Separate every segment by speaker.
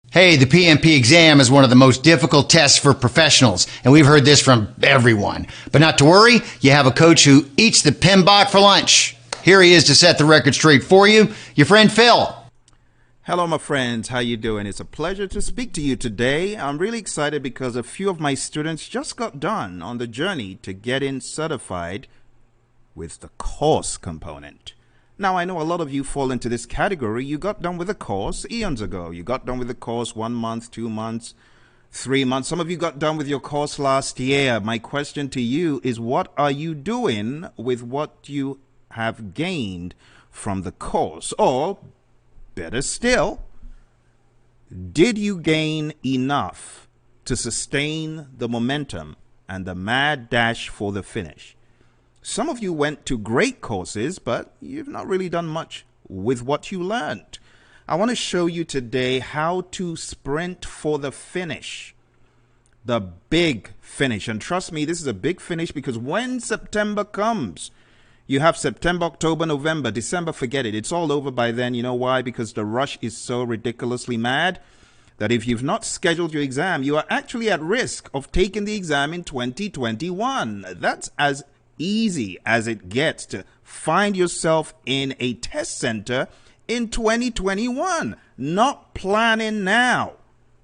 Speaker 1: Hey, the PMP exam is one of the most difficult tests for professionals, and we've heard this from everyone. But not to worry, you have a coach who eats the PMBOK for lunch. Here he is to set the record straight for you, your friend Phil.
Speaker 2: Hello, my friends. How you doing? It's a pleasure to speak to you today. I'm really excited because a few of my students just got done on the journey to getting certified with the course component. Now, I know a lot of you fall into this category. You got done with a course eons ago. You got done with the course 1 month, 2 months, 3 months. Some of you got done with your course last year. My question to you is, what are you doing with what you have gained from the course? Or, better still, did you gain enough to sustain the momentum and the mad dash for the finish? Some of you went to great courses, but you've not really done much with what you learned. I want to show you today how to sprint for the finish, the big finish. And trust me, this is a big finish because when September comes, you have September, October, November, December, forget it. It's all over by then. You know why? Because the rush is so ridiculously mad that if you've not scheduled your exam, you are actually at risk of taking the exam in 2021. That's as easy as it gets to find yourself in a test center in 2021, not planning now.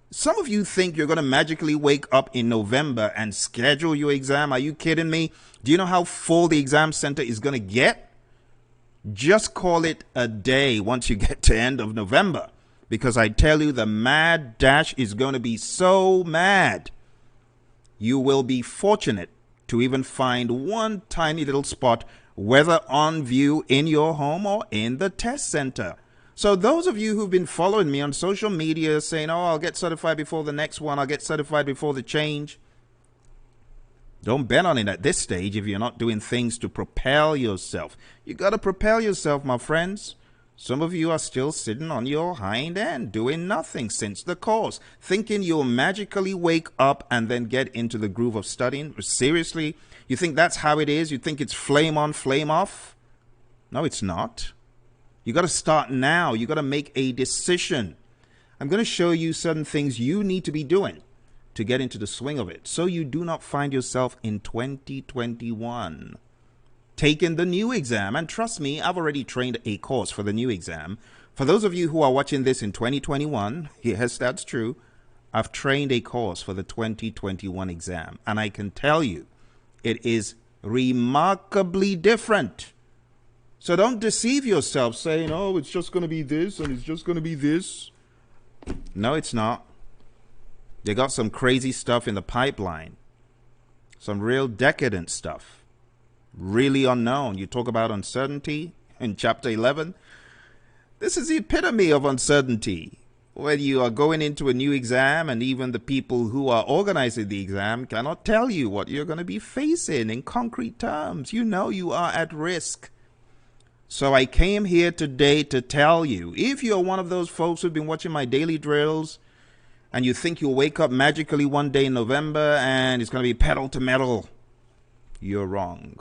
Speaker 2: Some of you think you're going to magically wake up in November and schedule your exam. Are you kidding me? Do you know how full the exam center is going to get? Just call it a day once you get to end of November, because I tell you, the mad dash is going to be so mad. You will be fortunate to even find one tiny little spot, whether on view in your home or in the test center. So those of you who've been following me on social media saying, oh, I'll get certified before the next one, I'll get certified before the change. Don't bet on it at this stage if you're not doing things to propel yourself. You got to propel yourself, my friends. Some of you are still sitting on your hind end, doing nothing since the course, thinking you'll magically wake up and then get into the groove of studying. Seriously? You think that's how it is? You think it's flame on, flame off? No, it's not. You got to start now. You got to make a decision. I'm going to show you certain things you need to be doing to get into the swing of it, so you do not find yourself in 2021 taking the new exam. And trust me, I've already trained a course for the new exam. For those of you who are watching this in 2021, yes, that's true, I've trained a course for the 2021 exam. And I can tell you, it is remarkably different. So don't deceive yourself saying, oh, it's just going to be this and it's just going to be this. No, it's not. They got some crazy stuff in the pipeline. Some real decadent stuff. Really unknown. You talk about uncertainty in chapter 11. This is the epitome of uncertainty. When you are going into a new exam and even the people who are organizing the exam cannot tell you what you're going to be facing in concrete terms. You know you are at risk. So I came here today to tell you, if you're one of those folks who've been watching my daily drills and you think you'll wake up magically one day in November and it's going to be pedal to metal, you're wrong.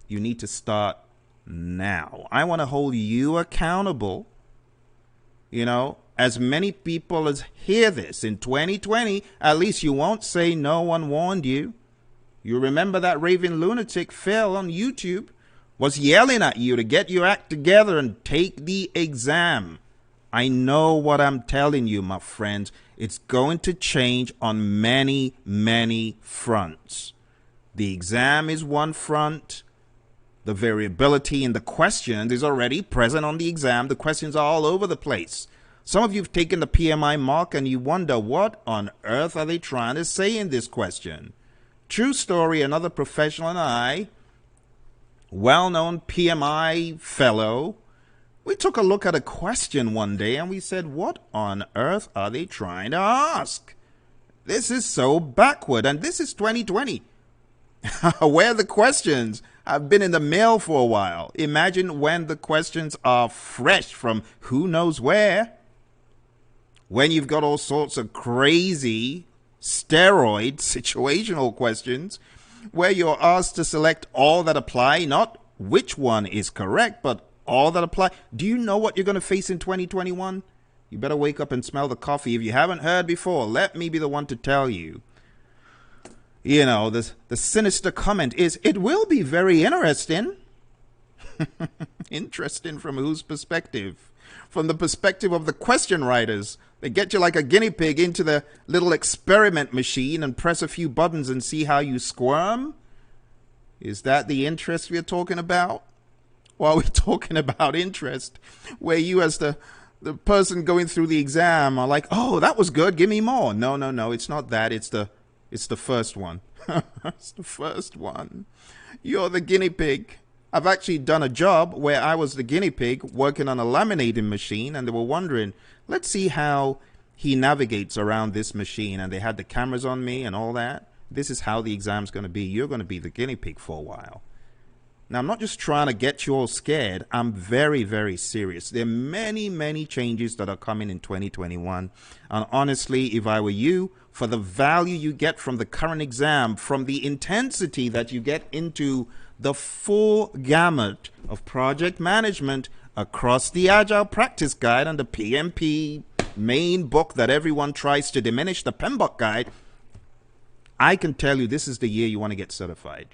Speaker 2: You need to start now. I want to hold you accountable. You know, as many people as hear this in 2020, at least you won't say no one warned you. You remember that raving lunatic Phil on YouTube was yelling at you to get your act together and take the exam. I know what I'm telling you, my friends. It's going to change on many, many fronts. The exam is one front. The variability in the questions is already present on the exam. The questions are all over the place. Some of you have taken the PMI mock and you wonder, what on earth are they trying to say in this question? True story, another professional and I, well-known PMI fellow, we took a look at a question one day and we said, what on earth are they trying to ask? This is so backward, and this is 2020. Where the questions have been in the mail for a while. Imagine when the questions are fresh from who knows where. When you've got all sorts of crazy steroid situational questions where you're asked to select all that apply, not which one is correct, but all that apply. Do you know what you're going to face in 2021? You better wake up and smell the coffee. If you haven't heard before, let me be the one to tell you. You know, the sinister comment is, it will be very interesting. Interesting from whose perspective? From the perspective of the question writers. They get you like a guinea pig into the little experiment machine and press a few buttons and see how you squirm. Is that the interest we're talking about? Or are we talking about interest where you as the person going through the exam are like, oh, that was good, give me more? No, it's not that. It's the first one. It's the first one. You're the guinea pig. I've actually done a job where I was the guinea pig working on a laminating machine, and they were wondering, let's see how he navigates around this machine. And they had the cameras on me and all that. This is how the exam's going to be. You're going to be the guinea pig for a while. Now, I'm not just trying to get you all scared. I'm very, very serious. There are many, many changes that are coming in 2021. And honestly, if I were you, for the value you get from the current exam, from the intensity that you get into the full gamut of project management across the Agile Practice Guide and the PMP main book that everyone tries to diminish, the PMBOK Guide, I can tell you this is the year you want to get certified.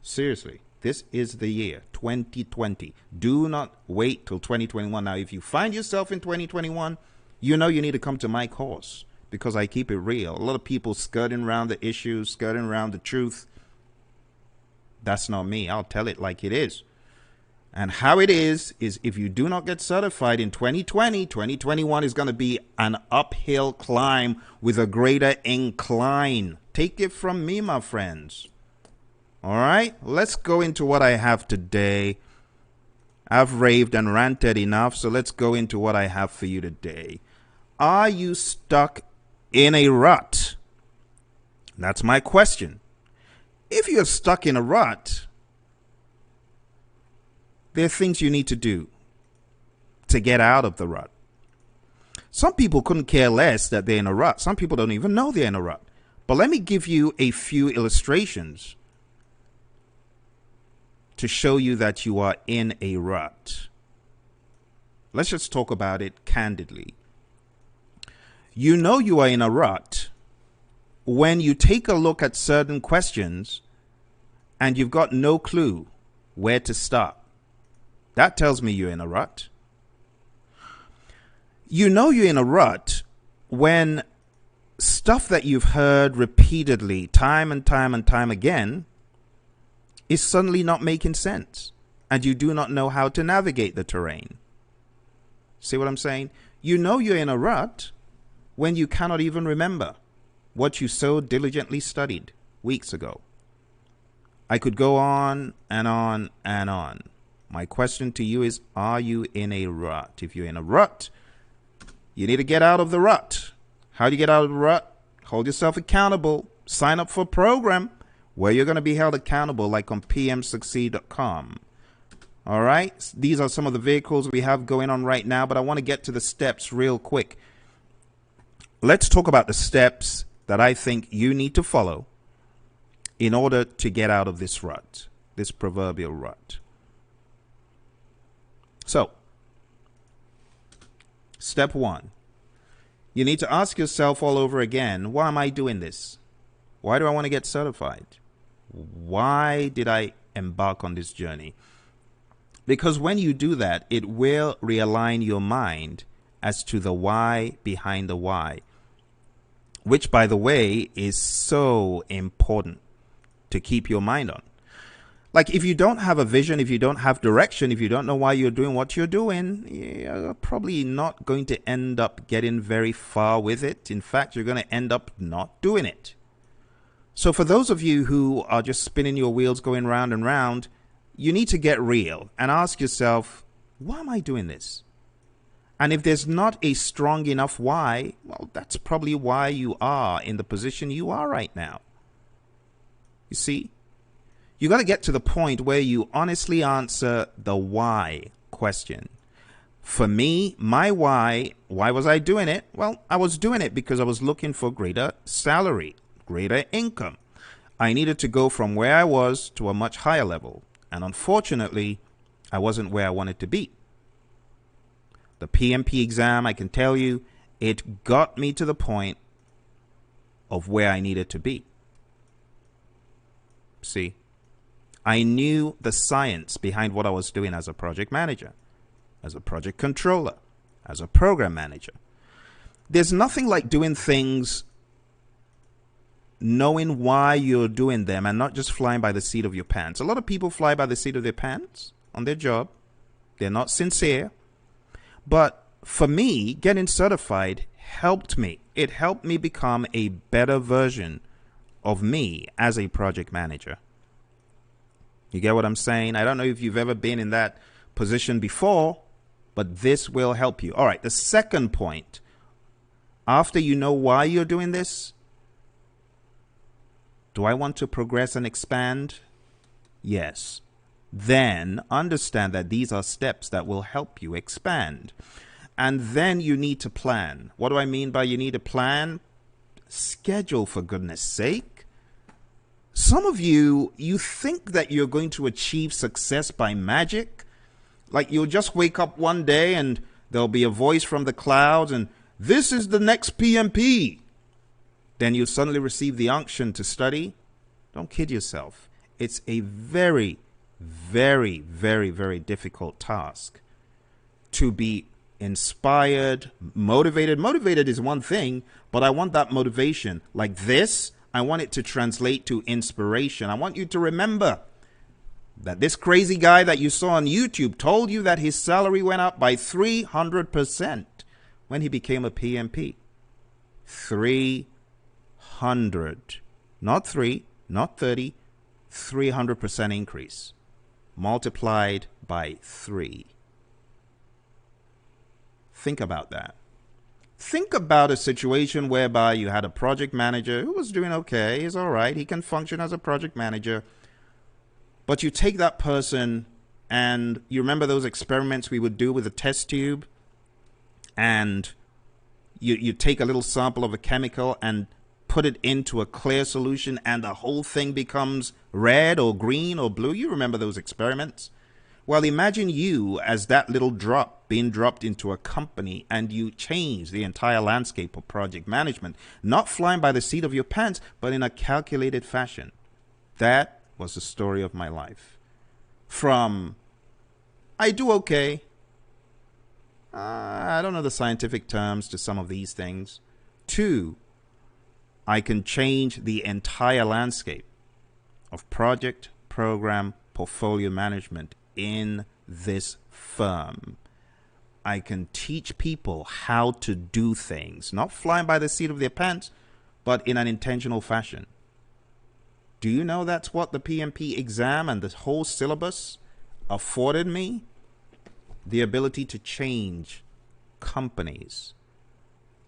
Speaker 2: Seriously, this is the year, 2020. Do not wait till 2021. Now, if you find yourself in 2021, you know you need to come to my course because I keep it real. A lot of people skirting around the issues, skirting around the truth. That's not me. I'll tell it like it is. And how it is if you do not get certified in 2020, 2021 is going to be an uphill climb with a greater incline. Take it from me, my friends. All right, let's go into what I have today. I've raved and ranted enough, so let's go into what I have for you today. Are you stuck in a rut? That's my question. If you're stuck in a rut, there are things you need to do to get out of the rut. Some people couldn't care less that they're in a rut. Some people don't even know they're in a rut. But let me give you a few illustrations to show you that you are in a rut. Let's just talk about it candidly. You know you are in a rut when you take a look at certain questions and you've got no clue where to start. That tells me you're in a rut. You know you're in a rut when stuff that you've heard repeatedly, time and time and time again, is suddenly not making sense, and you do not know how to navigate the terrain. See what I'm saying? You know you're in a rut when you cannot even remember what you so diligently studied weeks ago. I could go on and on and on. My question to you is, are you in a rut? If you're in a rut, you need to get out of the rut. How do you get out of the rut? Hold yourself accountable. Sign up for a program where you're going to be held accountable, like on pmsucceed.com. All right? These are some of the vehicles we have going on right now, but I want to get to the steps real quick. Let's talk about the steps that I think you need to follow in order to get out of this rut, this proverbial rut. So, step one, you need to ask yourself all over again, why am I doing this? Why do I want to get certified? Why did I embark on this journey? Because when you do that, it will realign your mind as to the why behind the why, which, by the way, is so important to keep your mind on. Like, if you don't have a vision, if you don't have direction, if you don't know why you're doing what you're doing, you're probably not going to end up getting very far with it. In fact, you're going to end up not doing it. So for those of you who are just spinning your wheels going round and round, you need to get real and ask yourself, why am I doing this? And if there's not a strong enough why, well, that's probably why you are in the position you are right now. You see? You got to get to the point where you honestly answer the why question. For me, my why was I doing it? Well, I was doing it because I was looking for greater salary, greater income. I needed to go from where I was to a much higher level. And unfortunately, I wasn't where I wanted to be. The PMP exam, I can tell you, it got me to the point of where I needed to be. See, I knew the science behind what I was doing as a project manager, as a project controller, as a program manager. There's nothing like doing things knowing why you're doing them and not just flying by the seat of your pants. A lot of people fly by the seat of their pants on their job. They're not sincere. But for me, getting certified helped me. It helped me become a better version of me as a project manager. You get what I'm saying? I don't know if you've ever been in that position before, but this will help you. All right, the second point, after you know why you're doing this, do I want to progress and expand? Yes. Then understand that these are steps that will help you expand. And then you need to plan. What do I mean by you need to plan? Schedule, for goodness sake. Some of you think that you're going to achieve success by magic. Like you'll just wake up one day and there'll be a voice from the clouds and this is the next PMP. Then you suddenly receive the unction to study. Don't kid yourself. It's a very, very, very, very difficult task to be inspired, motivated. Motivated is one thing, but I want that motivation like this. I want it to translate to inspiration. I want you to remember that this crazy guy that you saw on YouTube told you that his salary went up by 300% when he became a PMP. 300. Not 3, not 30, 300% increase. Multiplied by 3. Think about that. Think about a situation whereby you had a project manager who was doing okay. He's all right. He can function as a project manager. But you take that person and you remember those experiments we would do with a test tube? And you take a little sample of a chemical and put it into a clear solution and the whole thing becomes red or green or blue. You remember those experiments? Well, imagine you as that little drop being dropped into a company and you change the entire landscape of project management, not flying by the seat of your pants, but in a calculated fashion. That was the story of my life. From, I do okay. I don't know the scientific terms to some of these things. To, I can change the entire landscape of project, program, portfolio management in this firm. I can teach people how to do things, not flying by the seat of their pants, but in an intentional fashion. Do you know that's what the PMP exam and the whole syllabus afforded me? The ability to change companies.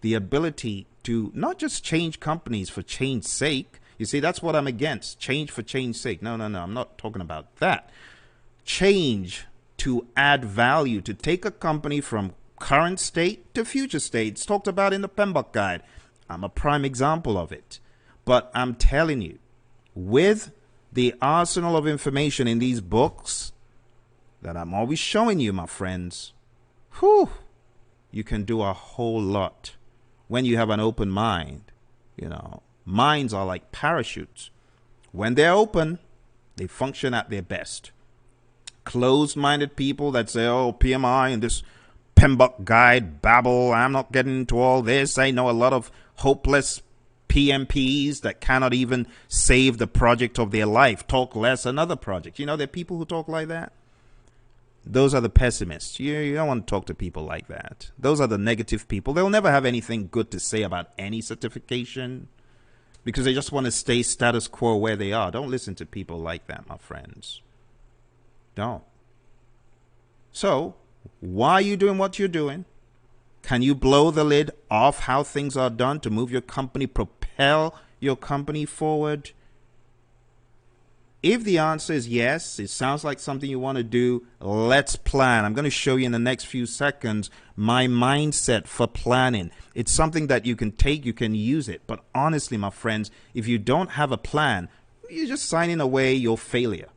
Speaker 2: The ability to not just change companies for change's sake. You see, that's what I'm against. Change for change's sake. No, I'm not talking about that. Change to add value, to take a company from current state to future state. It's talked about in the PMBOK guide. I'm a prime example of it. But I'm telling you, with the arsenal of information in these books that I'm always showing you, my friends, you can do a whole lot when you have an open mind. You know, minds are like parachutes. When they're open, they function at their best. Closed-minded people that say, oh, PMI and this PMBOK guide babble, I'm not getting into all this. I know a lot of hopeless PMPs that cannot even save the project of their life. Talk less another project. You know, there are people who talk like that. Those are the pessimists. You don't want to talk to people like that. Those are the negative people. They'll never have anything good to say about any certification because they just want to stay status quo where they are. Don't listen to people like that, my friends. Don't. So, why are you doing what you're doing? Can you blow the lid off how things are done to move your company, propel your company forward? If the answer is yes, it sounds like something you want to do, let's plan. I'm going to show you in the next few seconds my mindset for planning. It's something that you can take, you can use it. But honestly, my friends, if you don't have a plan, you're just signing away your failure.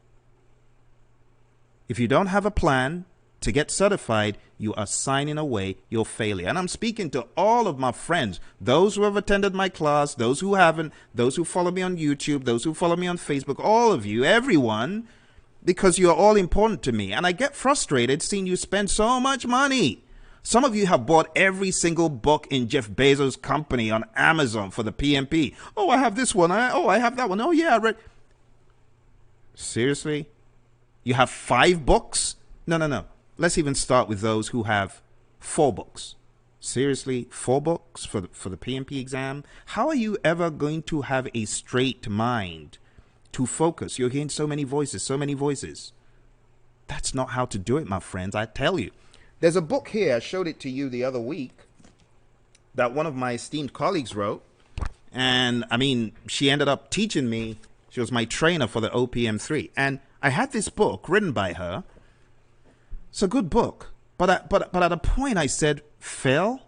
Speaker 2: If you don't have a plan to get certified, you are signing away your failure. And I'm speaking to all of my friends, those who have attended my class, those who haven't, those who follow me on YouTube, those who follow me on Facebook, all of you, everyone, because you're all important to me. And I get frustrated seeing you spend so much money. Some of you have bought every single book in Jeff Bezos' company on Amazon for the PMP. Oh, I have this one. I have that one. Oh, yeah, I read. Seriously? You have 5 books? No. Let's even start with those who have 4 books. Seriously, 4 books for the PMP exam? How are you ever going to have a straight mind to focus? You're hearing so many voices. That's not how to do it, my friends, I tell you. There's a book here, I showed it to you the other week, that one of my esteemed colleagues wrote. And, I mean, she ended up teaching me. She was my trainer for the OPM3. And I had this book written by her. It's a good book. But at a point I said, Phil,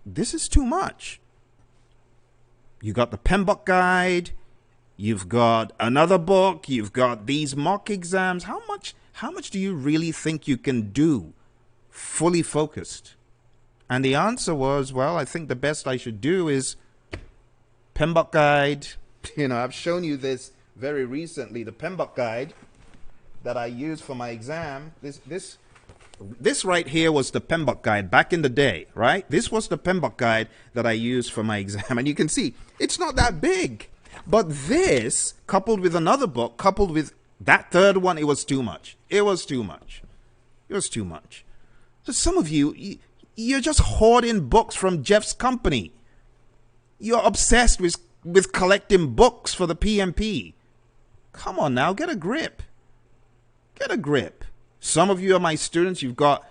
Speaker 2: this is too much. You got the PMBOK guide. You've got another book. You've got these mock exams. How much do you really think you can do fully focused? And the answer was, well, I think the best I should do is PMBOK guide. You know, I've shown you this very recently, the PMBOK guide that I used for my exam. This right here was the PMBOK guide back in the day, right? This was the PMBOK guide that I used for my exam. And you can see, it's not that big. But this, coupled with another book, coupled with that third one, it was too much. It was too much. So some of you, you're just hoarding books from Jeff's company. You're obsessed with collecting books for the PMP. Come on now, get a grip. Some of you are my students. You've got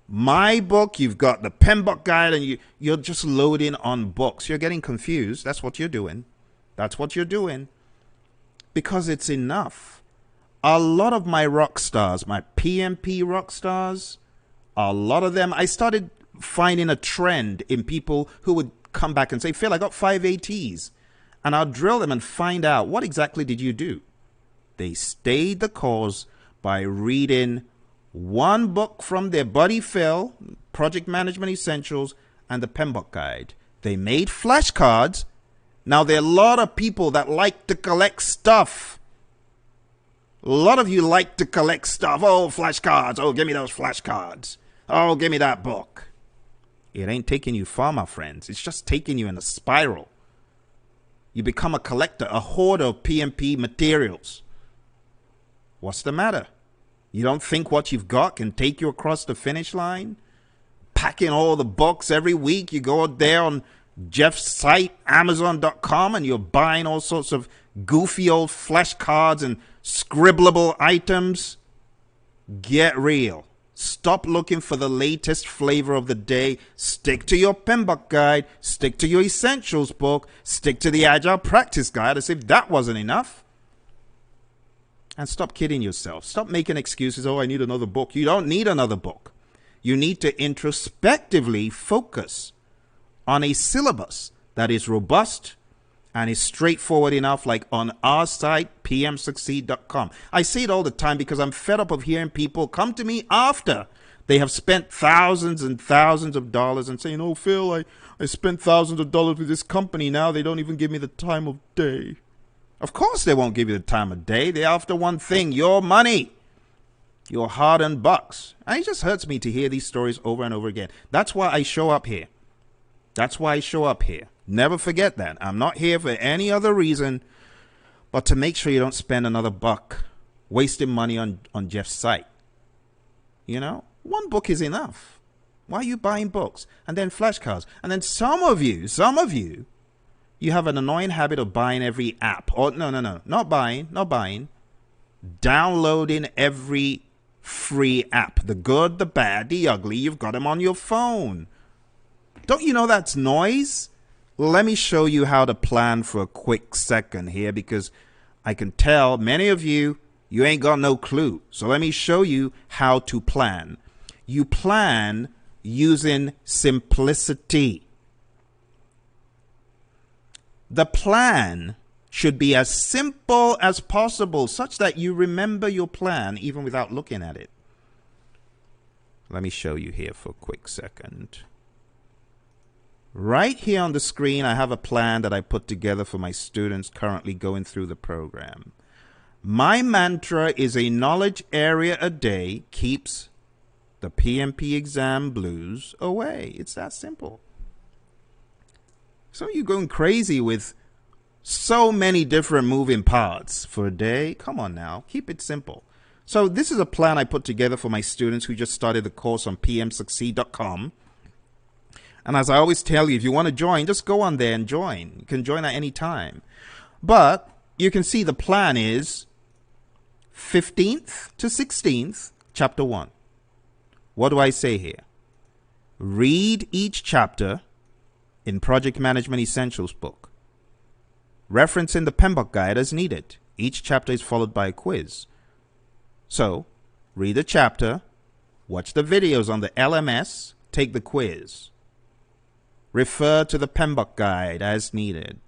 Speaker 2: my book, you've got the PMBOK guide, and you're just loading on books. You're getting confused. That's what you're doing. Because it's enough. A lot of my rock stars, my PMP rock stars, a lot of them, I started finding a trend in people who would come back and say, Phil, I got 5 ATs. And I'll drill them and find out, what exactly did you do? They stayed the course by reading one book from their buddy Phil, Project Management Essentials, and the PMBOK guide. They made flashcards. Now, there are a lot of people that like to collect stuff. A lot of you like to collect stuff. Oh, flashcards. Oh, give me those flashcards. Oh, give me that book. It ain't taking you far, my friends. It's just taking you in a spiral. You become a collector, a hoarder of PMP materials. What's the matter? You don't think what you've got can take you across the finish line? Packing all the books every week. You go out there on Jeff's site, Amazon.com, and you're buying all sorts of goofy old flashcards and scribblable items. Get real. Stop looking for the latest flavor of the day. Stick to your PMBOK guide. Stick to your Essentials book. Stick to the Agile Practice Guide as if that wasn't enough. And stop kidding yourself. Stop making excuses. Oh, I need another book. You don't need another book. You need to introspectively focus on a syllabus that is robust and is straightforward enough, like on our site, pmsucceed.com. I say it all the time because I'm fed up of hearing people come to me after they have spent thousands and thousands of dollars and saying, oh, Phil, I spent thousands of dollars with this company. Now they don't even give me the time of day. Of course they won't give you the time of day. They're after one thing, your money, your hard-earned bucks. And it just hurts me to hear these stories over and over again. That's why I show up here. Never forget that. I'm not here for any other reason but to make sure you don't spend another buck wasting money on Jeff's site. You know, one book is enough. Why are you buying books? And then flashcards. And then some of you, you have an annoying habit of buying every app. Or no, not buying. Downloading every free app. The good, the bad, the ugly. You've got them on your phone. Don't you know that's noise? Let me show you how to plan for a quick second here, because I can tell many of you ain't got no clue. So let me show you how to plan. You plan using simplicity. The plan should be as simple as possible, such that you remember your plan even without looking at it. Let me show you here for a quick second. Right here on the screen, I have a plan that I put together for my students currently going through the program. My mantra is a knowledge area a day keeps the PMP exam blues away. It's that simple. So you're going crazy with so many different moving parts for a day. Come on now, keep it simple. So this is a plan I put together for my students who just started the course on pmsucceed.com. And as I always tell you, if you want to join, just go on there and join. You can join at any time. But you can see the plan is 15th to 16th, chapter 1. What do I say here? Read each chapter in Project Management Essentials book. Referencing the PMBOK guide as needed. Each chapter is followed by a quiz. So, read the chapter, watch the videos on the LMS, take the quiz. Refer to the PMBOK guide as needed.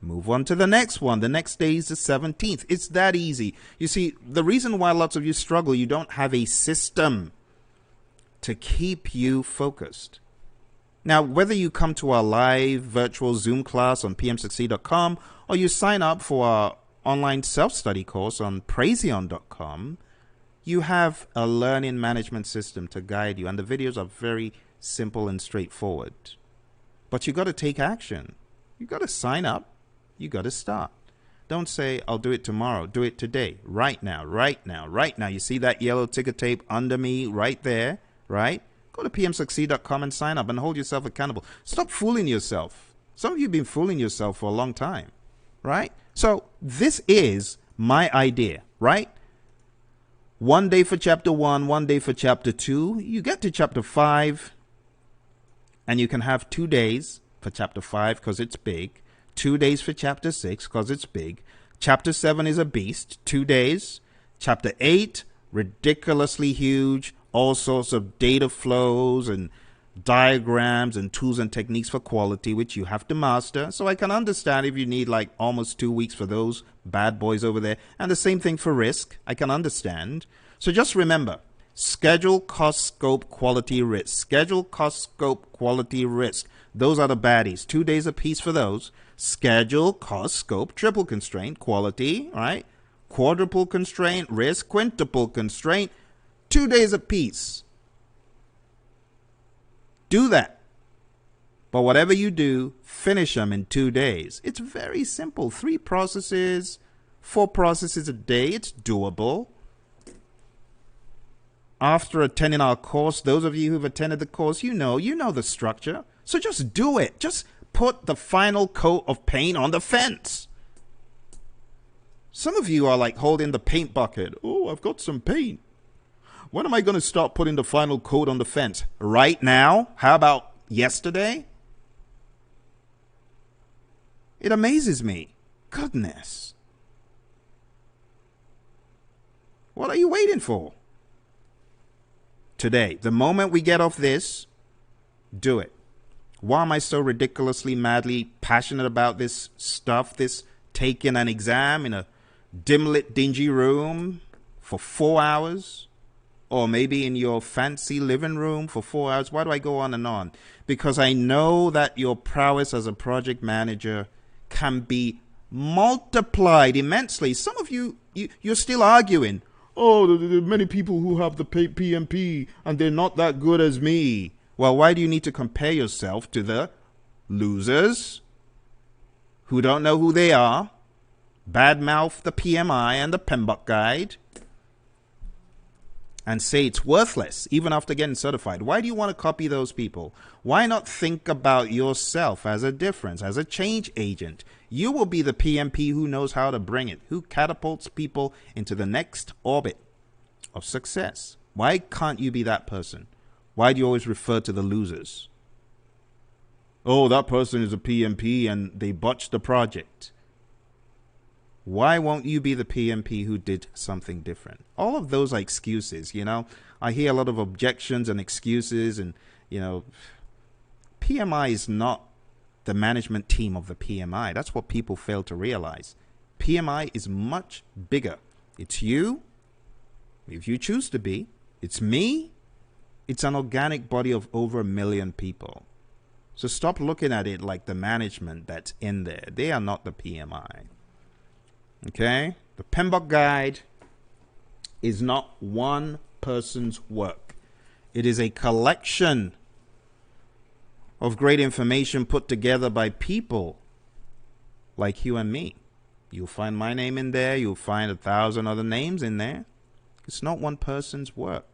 Speaker 2: Move on to the next one. The next day is the 17th. It's that easy. You see, the reason why lots of you struggle, you don't have a system to keep you focused. Now, whether you come to our live virtual Zoom class on pmsucceed.com or you sign up for our online self-study course on Praizion.com, you have a learning management system to guide you, and the videos are very simple and straightforward. But you got to take action. You got to sign up. You got to start. Don't say, I'll do it tomorrow. Do it today. Right now. Right now. Right now. You see that yellow ticker tape under me right there, right? Go to pmsucceed.com and sign up and hold yourself accountable. Stop fooling yourself. Some of you have been fooling yourself for a long time, right? So this is my idea, right? 1 day for chapter 1, 1 day for chapter 2. You get to chapter 5. And you can have 2 days for chapter 5 because it's big. 2 days for chapter 6 because it's big. Chapter 7 is a beast. 2 days. Chapter 8, ridiculously huge. All sorts of data flows and diagrams and tools and techniques for quality, which you have to master. So I can understand if you need like almost 2 weeks for those bad boys over there. And the same thing for risk. I can understand. So just remember. Schedule, cost, scope, quality, risk. Schedule, cost, scope, quality, risk. Those are the baddies. 2 days apiece for those. Schedule, cost, scope, triple constraint, quality, right? Quadruple constraint, risk, quintuple constraint. 2 days apiece. Do that. But whatever you do, finish them in 2 days. It's very simple. 3 processes, 4 processes a day. It's doable. After attending our course, those of you who've attended the course, you know the structure. So just do it. Just put the final coat of paint on the fence. Some of you are like holding the paint bucket. Oh, I've got some paint. When am I going to start putting the final coat on the fence? Right now? How about yesterday? It amazes me. Goodness. What are you waiting for? Today, the moment we get off this, do it. Why am I so ridiculously, madly passionate about this stuff, this taking an exam in a dim-lit, dingy room for 4 hours? Or maybe in your fancy living room for 4 hours? Why do I go on and on? Because I know that your prowess as a project manager can be multiplied immensely. Some of you're still arguing. Oh, there are many people who have the PMP and they're not that good as me. Well, why do you need to compare yourself to the losers who don't know who they are, badmouth the PMI and the PMBOK guide, and say it's worthless even after getting certified? Why do you want to copy those people? Why not think about yourself as a difference, as a change agent? You will be the PMP who knows how to bring it, who catapults people into the next orbit of success. Why can't you be that person? Why do you always refer to the losers? Oh, that person is a PMP and they botched the project. Why won't you be the PMP who did something different? All of those are excuses, you know. I hear a lot of objections and excuses and, you know, PMI is not the management team of the PMI. That's what people fail to realize. PMI is much bigger. It's you, if you choose to be. It's me, It's an organic body of over 1 million people. So stop looking at it like the management that's in there. They are not the PMI. Okay? The PMBOK guide is not one person's work. It is a collection of great information put together by people like you and me. You'll find my name in there. You'll find 1,000 other names in there. It's not one person's work.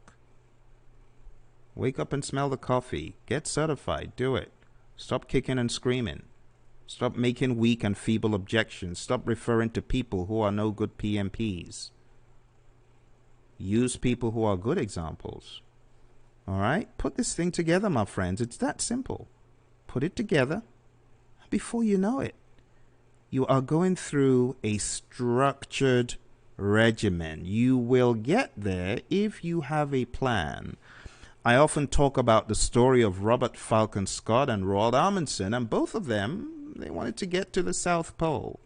Speaker 2: Wake up and smell the coffee. Get certified. Do it. Stop kicking and screaming. Stop making weak and feeble objections. Stop referring to people who are no good PMPs. Use people who are good examples. All right? Put this thing together, my friends. It's that simple. Put it together. Before you know it, you are going through a structured regimen. You will get there if you have a plan. I often talk about the story of Robert Falcon Scott and Roald Amundsen, and both of them, they wanted to get to the South Pole.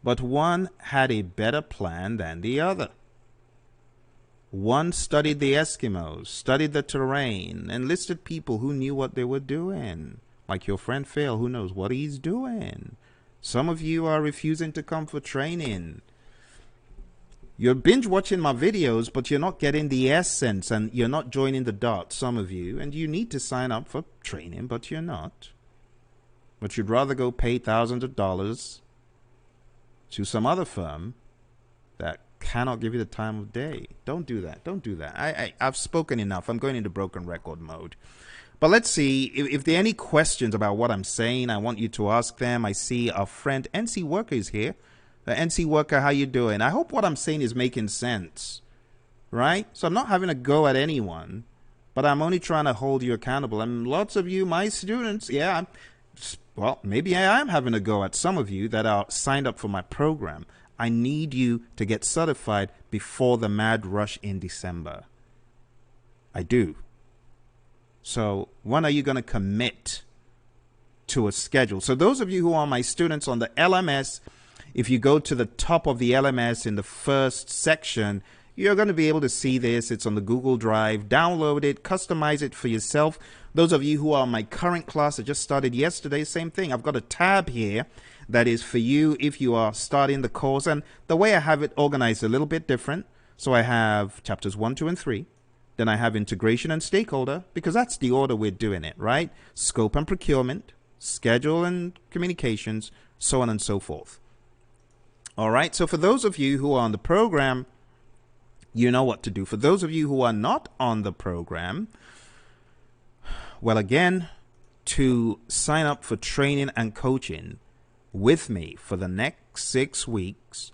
Speaker 2: But one had a better plan than the other. One studied the Eskimos, studied the terrain, enlisted people who knew what they were doing. Like your friend Phil, who knows what he's doing. Some of you are refusing to come for training. You're binge watching my videos, but you're not getting the essence and you're not joining the dots, some of you. And you need to sign up for training, but you're not. But you'd rather go pay thousands of dollars to some other firm that cannot give you the time of day. Don't do that. Don't do that. I've spoken enough. I'm going into broken record mode. But let's see. If there are any questions about what I'm saying, I want you to ask them. I see our friend NC Worker is here. NC Worker, how you doing? I hope what I'm saying is making sense, right? So I'm not having a go at anyone, but I'm only trying to hold you accountable. And lots of you, my students, yeah, well, maybe I am having a go at some of you that are signed up for my program. I need you to get certified before the mad rush in December. I do. So when are you going to commit to a schedule? So those of you who are my students on the LMS, if you go to the top of the LMS in the first section, you're going to be able to see this. It's on the Google Drive. Download it, customize it for yourself. Those of you who are my current class, I just started yesterday, same thing. I've got a tab here that is for you if you are starting the course. And the way I have it organized is a little bit different. So I have chapters 1, 2, and 3. Then I have integration and stakeholder, because that's the order we're doing it, right? Scope and procurement, schedule and communications, so on and so forth. All right, so for those of you who are on the program, you know what to do. For those of you who are not on the program, well, again, to sign up for training and coaching with me for the next 6 weeks,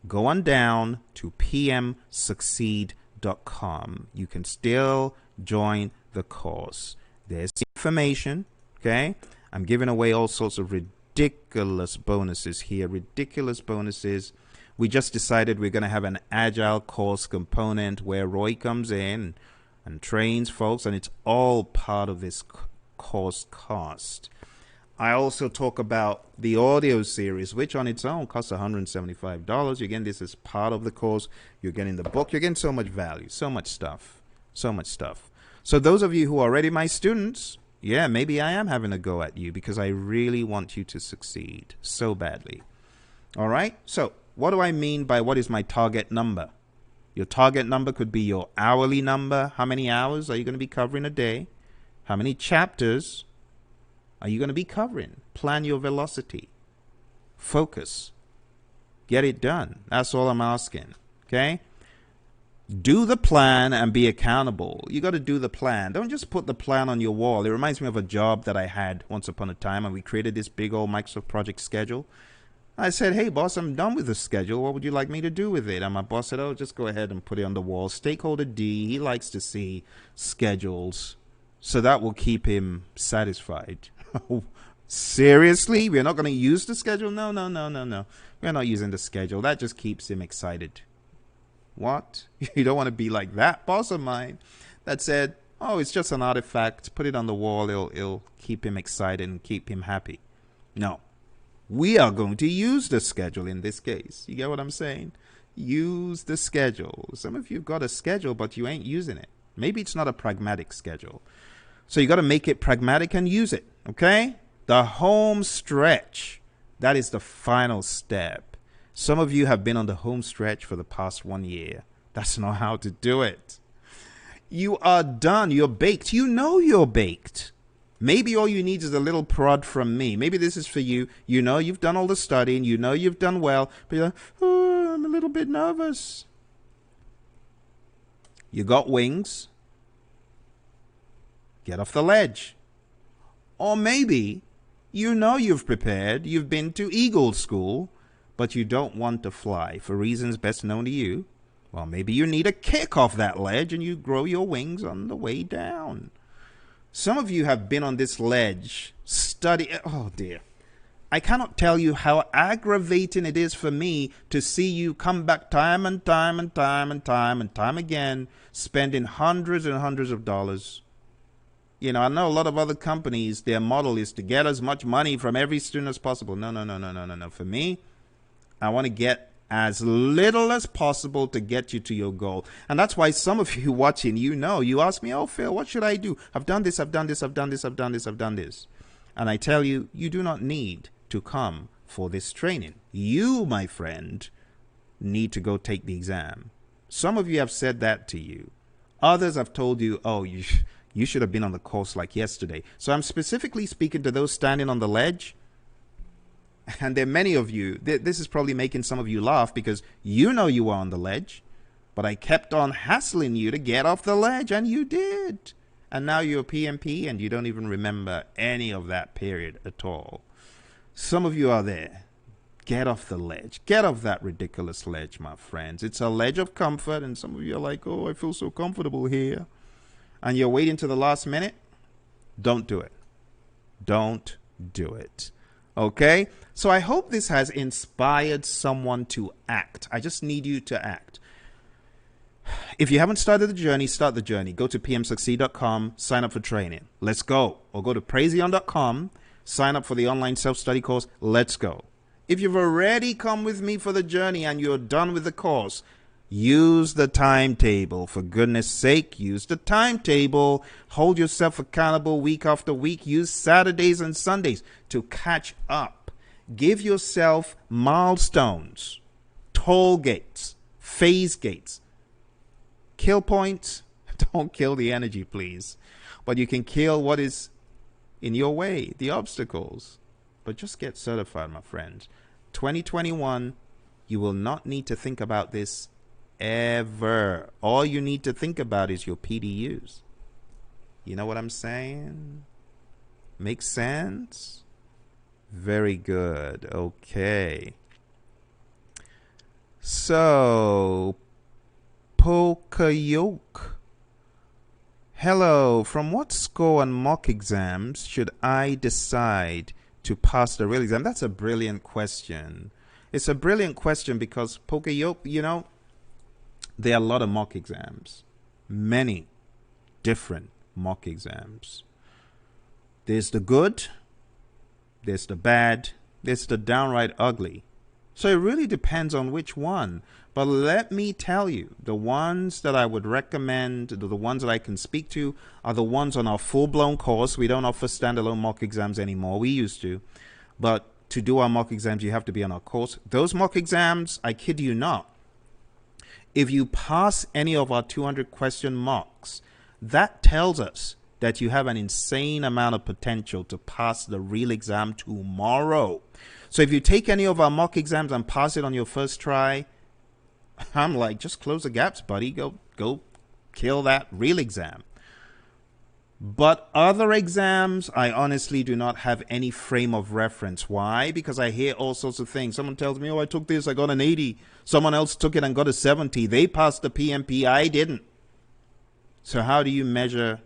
Speaker 2: go on down to pmsucceed.com. You can still join the course. There's the information, okay? I'm giving away all sorts of ridiculous bonuses here, ridiculous bonuses. We just decided we're going to have an agile course component where Roy comes in and trains folks, and it's all part of this course cost. I also talk about the audio series, which on its own costs $175. Again, this is part of the course. You're getting the book. You're getting so much value, so much stuff, so much stuff. So those of you who are already my students, yeah, maybe I am having a go at you because I really want you to succeed so badly. All right. So what do I mean by what is my target number? Your target number could be your hourly number. How many hours are you going to be covering a day? How many chapters are you going to be covering? Plan your velocity. Focus. Get it done. That's all I'm asking. Okay? Do the plan and be accountable. You got to do the plan. Don't just put the plan on your wall. It reminds me of a job that I had once upon a time, and we created this big old Microsoft project schedule. I said, hey, boss, I'm done with the schedule. What would you like me to do with it? And my boss said, oh, just go ahead and put it on the wall. Stakeholder D, he likes to see schedules, so that will keep him satisfied. Seriously? We're not going to use the schedule? No. We're not using the schedule. That just keeps him excited. What? You don't want to be like that boss of mine that said, oh, it's just an artifact. Put it on the wall. It'll keep him excited and keep him happy. No. We are going to use the schedule in this case. You get what I'm saying? Use the schedule. Some of you have got a schedule, but you ain't using it. Maybe it's not a pragmatic schedule. So you got to make it pragmatic and use it, okay? The home stretch, that is the final step. Some of you have been on the home stretch for the past 1 year. That's not how to do it. You are done. You're baked. You know you're baked. Maybe all you need is a little prod from me. Maybe this is for you. You know you've done all the studying. You know you've done well. But you're like, oh, I'm a little bit nervous. You got wings. Get off the ledge. Or maybe you know you've prepared. You've been to Eagle School, but you don't want to fly for reasons best known to you. Well, maybe you need a kick off that ledge and you grow your wings on the way down. Some of you have been on this ledge, oh dear. I cannot tell you how aggravating it is for me to see you come back time and time and time and time and time again, spending hundreds and hundreds of dollars. You know, I know a lot of other companies, their model is to get as much money from every student as possible. No. For me, I want to get as little as possible to get you to your goal. And that's why some of you watching, you ask me, oh, Phil, what should I do? I've done this. And I tell you, you do not need to come for this training. You, my friend, need to go take the exam. Some of you have said that to you. Others have told you, oh, you should have been on the course like yesterday. So I'm specifically speaking to those standing on the ledge. And there are many of you, this is probably making some of you laugh because you know you were on the ledge, but I kept on hassling you to get off the ledge, and you did. And now you're a PMP and you don't even remember any of that period at all. Some of you are there. Get off the ledge. Get off that ridiculous ledge, my friends. It's a ledge of comfort, and some of you are like, oh, I feel so comfortable here. And you're waiting to the last minute. Don't do it. Don't do it. Okay? So I hope this has inspired someone to act. I just need you to act. If you haven't started the journey, start the journey. Go to pmsucceed.com, sign up for training. Let's go. Or go to Praizion.com, sign up for the online self-study course. Let's go. If you've already come with me for the journey and you're done with the course, use the timetable. For goodness sake, use the timetable. Hold yourself accountable week after week. Use Saturdays and Sundays to catch up. Give yourself milestones, toll gates, phase gates, kill points. Don't kill the energy, please. But you can kill what is in your way, the obstacles. But just get certified, my friends. 2021, you will not need to think about this ever. All you need to think about is your PDUs. You know what I'm saying? Makes sense? Very good. Okay. So, Pokayoke. Hello. From what score on mock exams should I decide to pass the real exam? That's a brilliant question. It's a brilliant question because Pokayoke, there are a lot of mock exams. Many different mock exams. There's the good. There's the bad, there's the downright ugly. So it really depends on which one. But let me tell you, the ones that I would recommend, the ones that I can speak to, are the ones on our full-blown course. We don't offer standalone mock exams anymore. We used to. But to do our mock exams, you have to be on our course. Those mock exams, I kid you not, if you pass any of our 200-question mocks, that tells us that you have an insane amount of potential to pass the real exam tomorrow. So if you take any of our mock exams and pass it on your first try, I'm like, just close the gaps, buddy. Go kill that real exam. But other exams, I honestly do not have any frame of reference. Why? Because I hear all sorts of things. Someone tells me, oh, I took this, I got an 80. Someone else took it and got a 70. They passed the PMP, I didn't. So how do you measure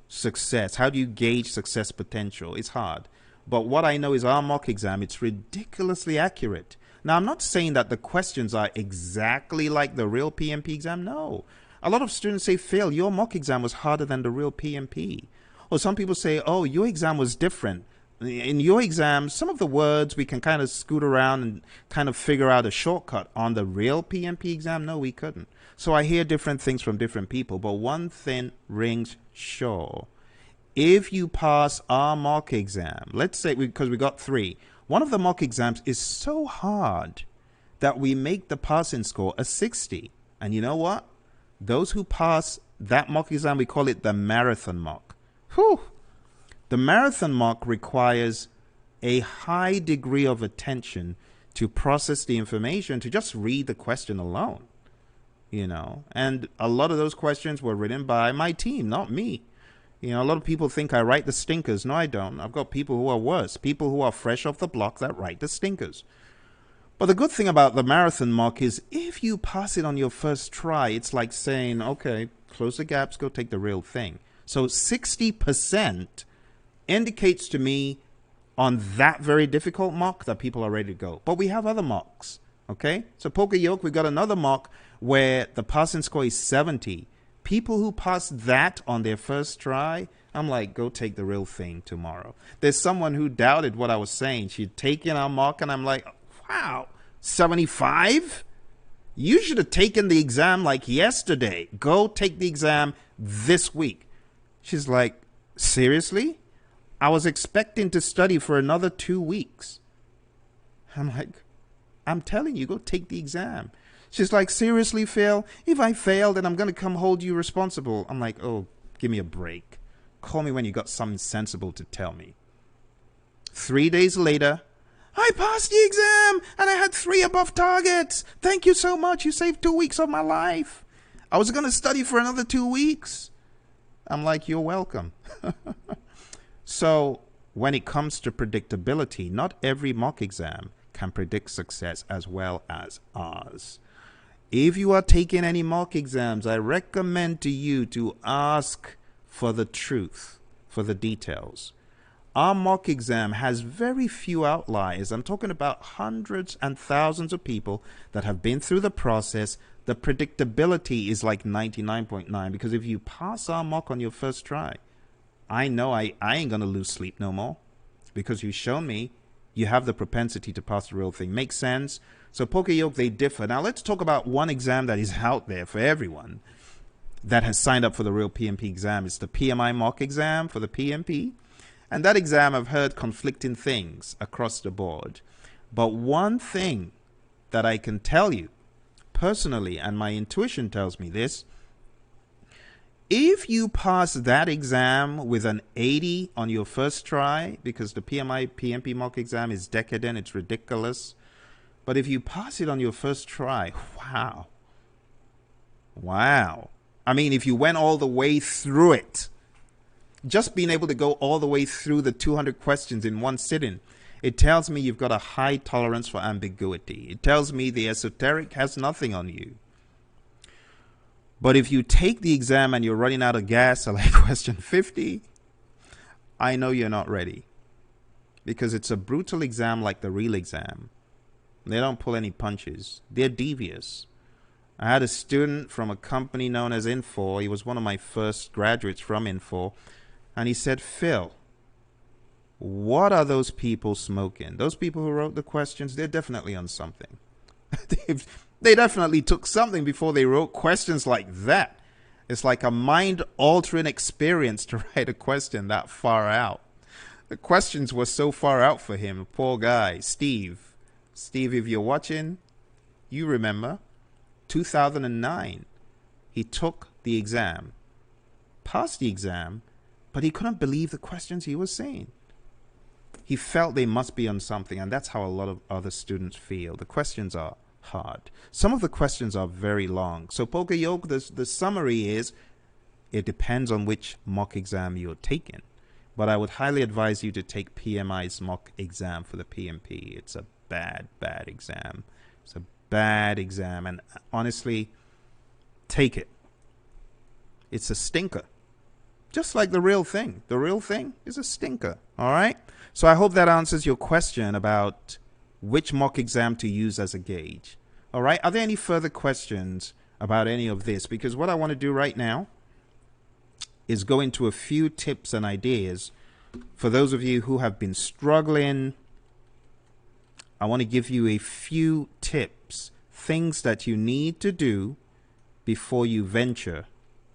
Speaker 2: success? How do you gauge success potential? It's hard. But what I know is our mock exam, it's ridiculously accurate. Now, I'm not saying that the questions are exactly like the real PMP exam. No. A lot of students say, Phil, your mock exam was harder than the real PMP. Or some people say, oh, your exam was different. in your exam, some of the words we can kind of scoot around and kind of figure out a shortcut. On the real PMP exam, no, we couldn't. So I hear different things from different people, but one thing rings sure. If you pass our mock exam, let's say, because we got 3, one of the mock exams is so hard that we make the passing score a 60. And you know what? Those who pass that mock exam, we call it the marathon mock. Whew! The marathon mock requires a high degree of attention to process the information, to just read the question alone, you know. And a lot of those questions were written by my team, not me. You know, a lot of people think I write the stinkers. No, I don't. I've got people who are worse, people who are fresh off the block that write the stinkers. But the good thing about the marathon mock is if you pass it on your first try, it's like saying, okay, close the gaps, go take the real thing. So 60% indicates to me on that very difficult mock that people are ready to go. But we have other mocks, okay? So Poker Yoke, we got another mock where the passing score is 70. People who pass that on their first try, I'm like, go take the real thing tomorrow. There's someone who doubted what I was saying. She'd taken our mock, and I'm like, wow, 75? You should have taken the exam like yesterday. Go take the exam this week. She's like, seriously? I was expecting to study for another 2 weeks. I'm like, I'm telling you, go take the exam. She's like, seriously, Phil? If I fail, then I'm going to come hold you responsible. I'm like, oh, give me a break. Call me when you got something sensible to tell me. 3 days later, I passed the exam and I had 3 above targets. Thank you so much. You saved 2 weeks of my life. I was going to study for another 2 weeks. I'm like, you're welcome. So when it comes to predictability, not every mock exam can predict success as well as ours. If you are taking any mock exams, I recommend to you to ask for the truth, for the details. Our mock exam has very few outliers. I'm talking about hundreds and thousands of people that have been through the process. The predictability is like 99.9 because if you pass our mock on your first try, I know I ain't going to lose sleep no more because you've shown me you have the propensity to pass the real thing. Makes sense? So Poker Yoke, they differ. Now let's talk about one exam that is out there for everyone that has signed up for the real PMP exam. It's the PMI mock exam for the PMP. And that exam, I've heard conflicting things across the board. But one thing that I can tell you personally, and my intuition tells me this, if you pass that exam with an 80 on your first try, because the PMI PMP mock exam is decadent, it's ridiculous. But if you pass it on your first try, wow. Wow. I mean, if you went all the way through it, just being able to go all the way through the 200 questions in one sitting, it tells me you've got a high tolerance for ambiguity. It tells me the esoteric has nothing on you. But if you take the exam and you're running out of gas at like question 50, I know you're not ready. Because it's a brutal exam like the real exam. They don't pull any punches. They're devious. I had a student from a company known as Infor. He was one of my first graduates from Infor. And he said, Phil, what are those people smoking? Those people who wrote the questions, they're definitely on something. They definitely took something before they wrote questions like that. It's like a mind-altering experience to write a question that far out. The questions were so far out for him. Poor guy, Steve. Steve, if you're watching, you remember 2009. He took the exam, passed the exam, but he couldn't believe the questions he was seeing. He felt they must be on something, and that's how a lot of other students feel. The questions are hard. Some of the questions are very long. So Poker Yoke, the summary is, it depends on which mock exam you're taking. But I would highly advise you to take PMI's mock exam for the PMP. It's a bad exam. It's a bad exam. And honestly, take it. It's a stinker. Just like the real thing. The real thing is a stinker. All right? So I hope that answers your question about which mock exam to use as a gauge. All right? Are there any further questions about any of this? Because what I want to do right now is go into a few tips and ideas For those of you who have been struggling, I want to give you a few tips, things that you need to do before you venture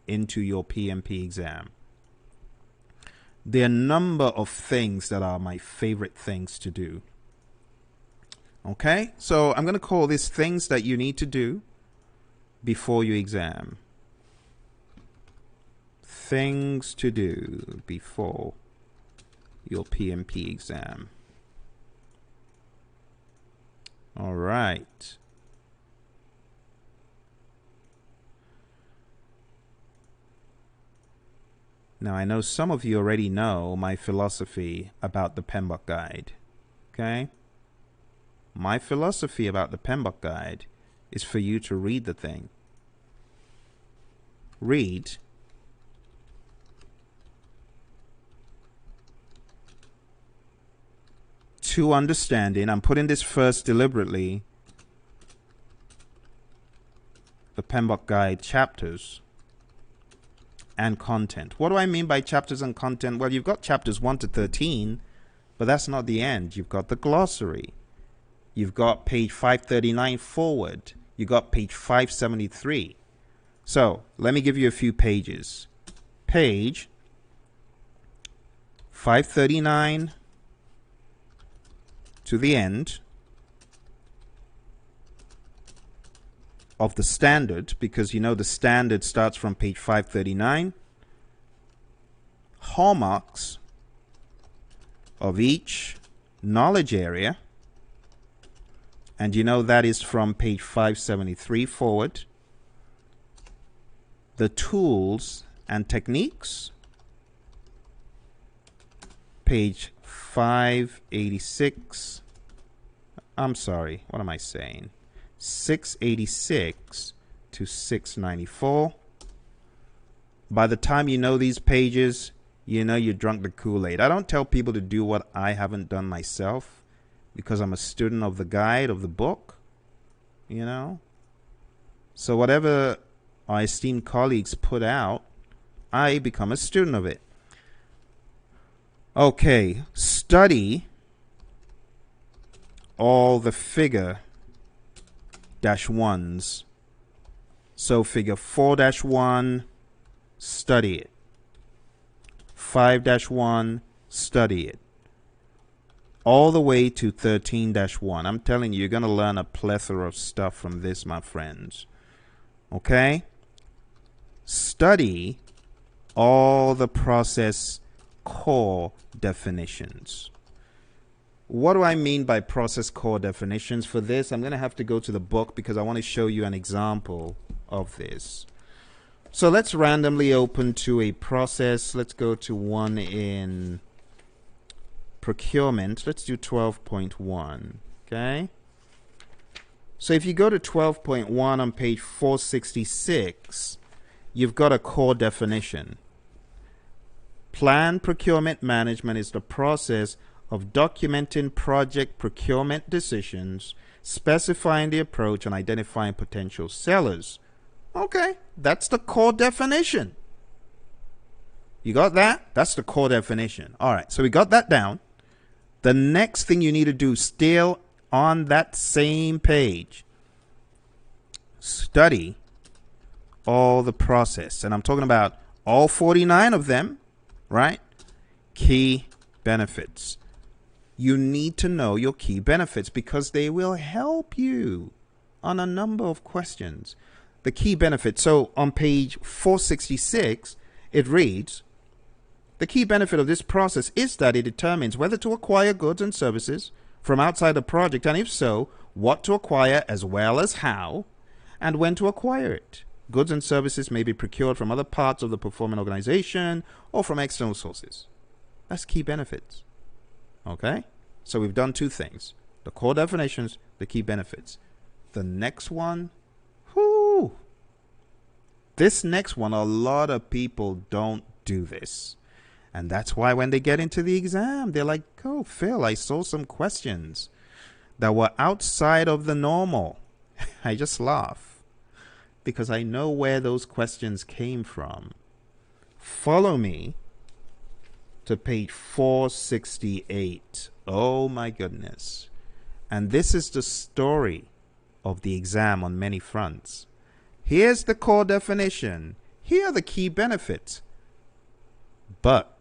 Speaker 2: into your PMP exam. There are a number of things that are my favorite things to do. Okay, so I'm going to call this things that you need to do before your exam. Things to do before your PMP exam. All right. Now, I know some of you already know my philosophy about the PMBOK guide. Okay? My philosophy about the PMBOK guide is for you to read the thing. Read. To understanding. I'm putting this first deliberately. The PMBOK guide chapters and content. What do I mean by chapters and content? Well, you've got chapters 1 to 13, but that's not the end. You've got the glossary. You've got page 539 forward. You've got page 573. So let me give you a few pages. Page 539 to the end of the standard, because you know the standard starts from page 539. Hallmarks of each knowledge area, and you know that is from page 573 forward. The tools and techniques, page 586. I'm sorry, what am I saying? 686 to 694. By the time you know these pages, you know you drunk the Kool-Aid. I don't tell people to do what I haven't done myself because I'm a student of the guide, of the book, you know. So whatever our esteemed colleagues put out, I become a student of it. Okay, study all the figure -1s. So figure 4-1, study it. 5-1, study it. All the way to 13-1. I'm telling you, you're going to learn a plethora of stuff from this, my friends. Okay? Study all the process core definitions. What do I mean by process core definitions? For this, I'm going to have to go to the book because I want to show you an example of this. So let's randomly open to a process. Let's go to one in procurement. Let's do 12.1. Okay. So if you go to 12.1 on page 466, you've got a core definition. Planned procurement management is the process of documenting project procurement decisions, specifying the approach, and identifying potential sellers. Okay, that's the core definition. You got that? That's the core definition. All right, so we got that down. The next thing you need to do, still on that same page, study all the process. And I'm talking about all 49 of them, right? Key benefits. You need to know your key benefits because they will help you on a number of questions. The key benefits. So on page 466, it reads, the key benefit of this process is that it determines whether to acquire goods and services from outside the project, and if so, what to acquire as well as how, and when to acquire it. Goods and services may be procured from other parts of the performing organization or from external sources. That's key benefits. Okay? So we've done two things. The core definitions, the key benefits. The next one, this next one, a lot of people don't do this. And that's why when they get into the exam, they're like, oh, Phil, I saw some questions that were outside of the normal. I just laugh because I know where those questions came from. Follow me to page 468. Oh my goodness. And this is the story of the exam on many fronts. Here's the core definition. Here are the key benefits. But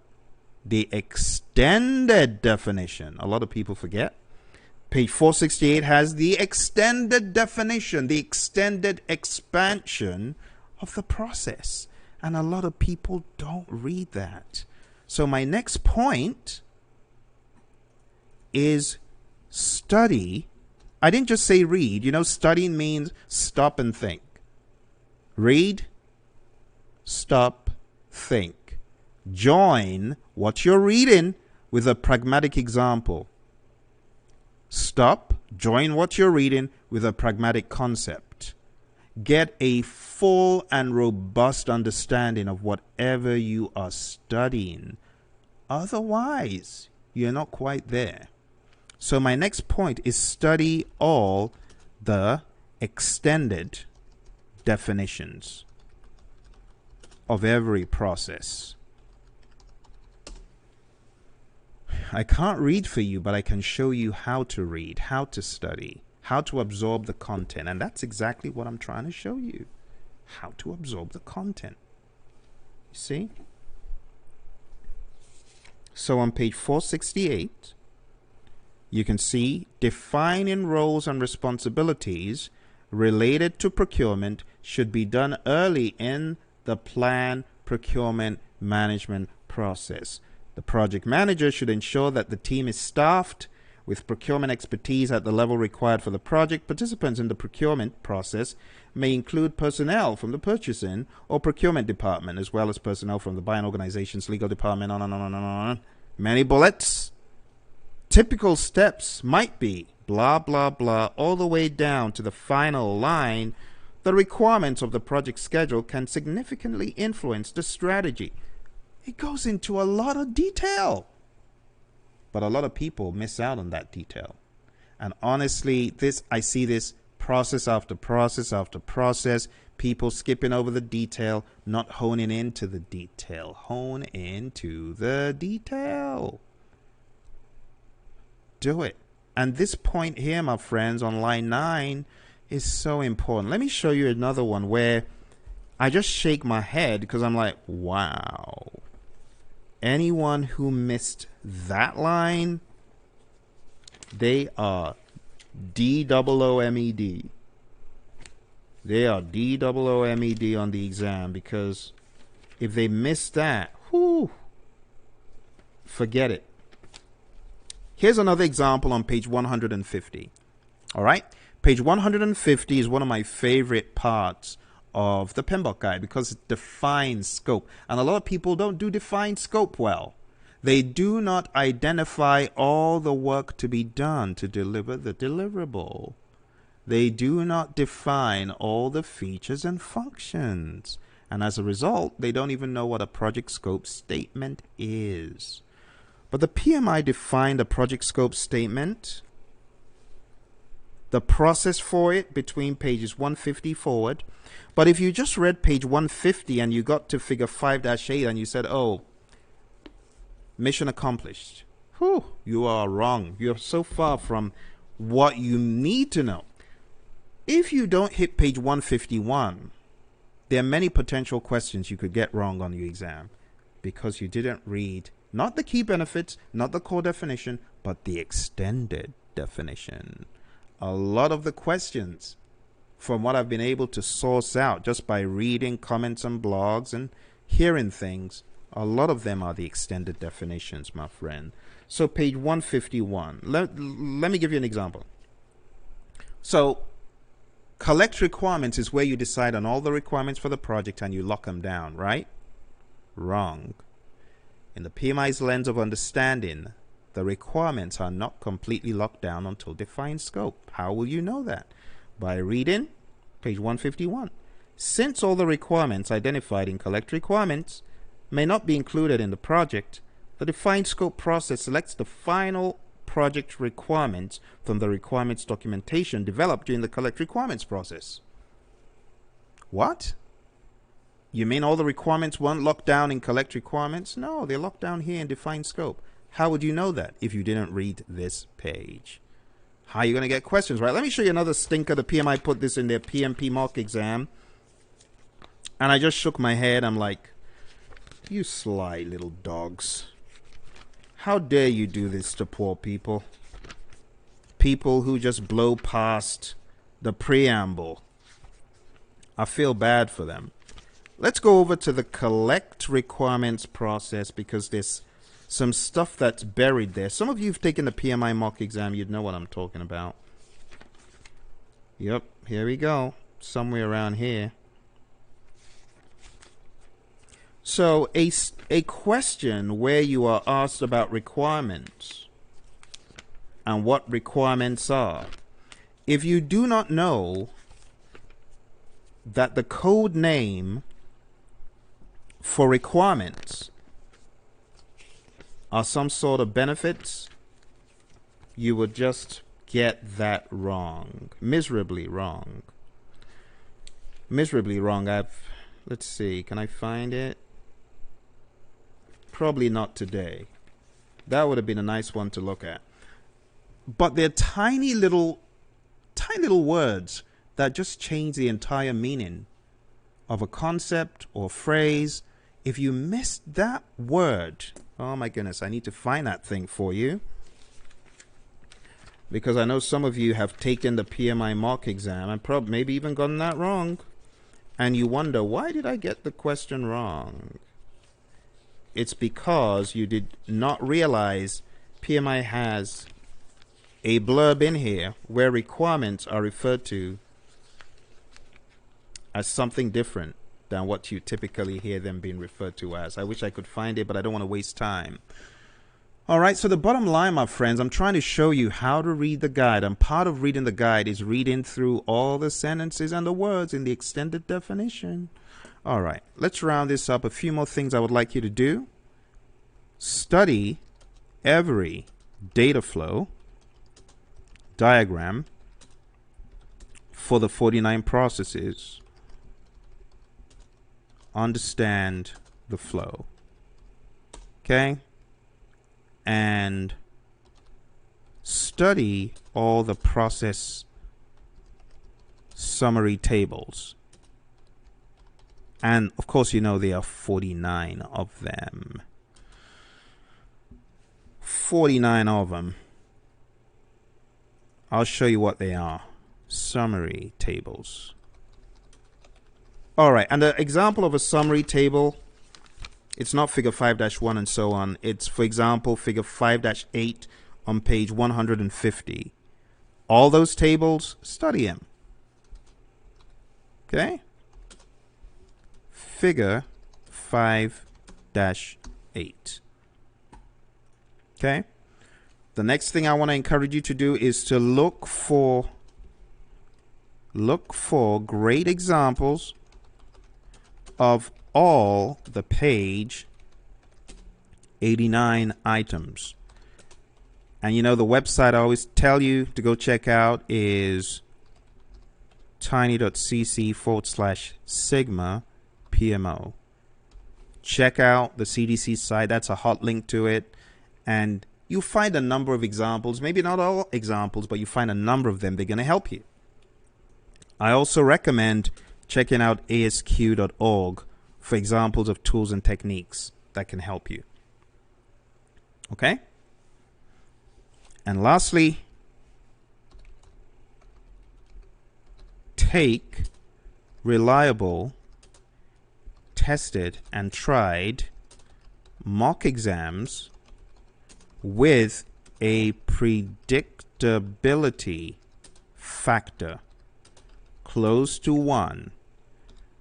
Speaker 2: the extended definition, a lot of people forget. Page 468 has the extended definition, the extended expansion of the process. And a lot of people don't read that. So my next point is study. I didn't just say read. You know, studying means stop and think. Read, stop, think. Join what you're reading with a pragmatic example. Stop, join what you're reading with a pragmatic concept. Get a full and robust understanding of whatever you are studying. Otherwise, you're not quite there. So my next point is study all the extended definitions of every process. I can't read for you, but I can show you how to read, how to study, how to absorb the content. And that's exactly what I'm trying to show you. How to absorb the content. You see? So on page 468, you can see defining roles and responsibilities related to procurement should be done early in the plan procurement management process. The project manager should ensure that the team is staffed with procurement expertise at the level required for the project. Participants in the procurement process may include personnel from the purchasing or procurement department, as well as personnel from the buying organization's legal department, on. Many bullets. Typical steps might be blah, blah, blah, all the way down to the final line. The requirements of the project schedule can significantly influence the strategy. It goes into a lot of detail. But a lot of people miss out on that detail. And honestly, I see this process after process after process. People skipping over the detail, not honing into the detail. Hone into the detail. Do it. And this point here, my friends, on line 9 is so important. Let me show you another one where I just shake my head because I'm like, wow. Anyone who missed that line, they are D-O-O-M-E-D. They are D-O-O-M-E-D on the exam, because if they miss that, forget it. Here's another example on page 150. All right? Page 150 is one of my favorite parts of the PMBOK guide because it defines scope. And a lot of people don't do define scope well. They do not identify all the work to be done to deliver the deliverable. They do not define all the features and functions. And as a result, they don't even know what a project scope statement is. But the PMI defined a project scope statement, the process for it between pages 150 forward. But if you just read page 150 and you got to figure 5-8 and you said, oh, mission accomplished, you are wrong. You're so far from what you need to know. If you don't hit page 151, there are many potential questions you could get wrong on your exam because you didn't read not the key benefits, not the core definition, but the extended definition. A lot of the questions, from what I've been able to source out just by reading comments on blogs and hearing things, a lot of them are the extended definitions, my friend. So page 151. Let me give you an example. So collect requirements is where you decide on all the requirements for the project and you lock them down, right? Wrong. In the PMI's lens of understanding, the requirements are not completely locked down until defined scope. How will you know that? By reading page 151. Since all the requirements identified in collect requirements may not be included in the project, the defined scope process selects the final project requirements from the requirements documentation developed during the collect requirements process. What? You mean all the requirements weren't locked down in collect requirements? No, they're locked down here in define scope. How would you know that if you didn't read this page? How are you going to get questions, right? Let me show you another stinker. The PMI put this in their PMP mock exam. And I just shook my head. I'm like, you sly little dogs. How dare you do this to poor people? People who just blow past the preamble. I feel bad for them. Let's go over to the collect requirements process because there's some stuff that's buried there. Some of you have taken the PMI mock exam. You'd know what I'm talking about. Yep, here we go. Somewhere around here. So a question where you are asked about requirements and what requirements are. If you do not know that the code name for requirements are some sort of benefits, you would just get that wrong. Miserably wrong. Miserably wrong. Let's see, can I find it? Probably not today. That would have been a nice one to look at. But they're tiny little words that just change the entire meaning of a concept or phrase. If you missed that word, oh my goodness, I need to find that thing for you. Because I know some of you have taken the PMI mock exam and maybe even gotten that wrong. And you wonder, why did I get the question wrong? It's because you did not realize PMI has a blurb in here where requirements are referred to as something different than what you typically hear them being referred to as. I wish I could find it, but I don't want to waste time. All right, so the bottom line, my friends, I'm trying to show you how to read the guide. And part of reading the guide is reading through all the sentences and the words in the extended definition. All right, let's round this up. A few more things I would like you to do. Study every data flow diagram for the 49 processes. Understand the flow. Okay? And study all the process summary tables. And of course, you know there are 49 of them. 49 of them. I'll show you what they are. Summary tables. All right, and the example of a summary table, it's not figure 5-1 and so on. It's, for example, figure 5-8 on page 150. All those tables, study them. Okay? Figure 5-8. Okay? The next thing I want to encourage you to do is to look for great examples of all the page 89 items. And you know, the website I always tell you to go check out is tiny.cc/sigma PMO. Check out the CDC site. That's a hot link to it. And you find a number of examples, maybe not all examples, but you find a number of them. They're going to help you. I also recommend checking out asq.org for examples of tools and techniques that can help you. Okay? And lastly, take reliable, tested, and tried mock exams with a predictability factor close to 1.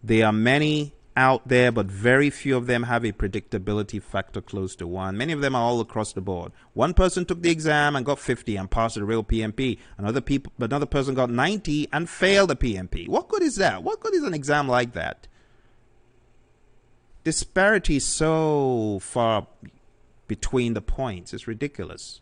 Speaker 2: There are many out there, but very few of them have a predictability factor close to 1. Many of them are all across the board. One person took the exam and got 50 and passed the real PMP. Another person got 90 and failed the PMP. What good is that? What good is an exam like that? Disparity is so far between the points. It's ridiculous.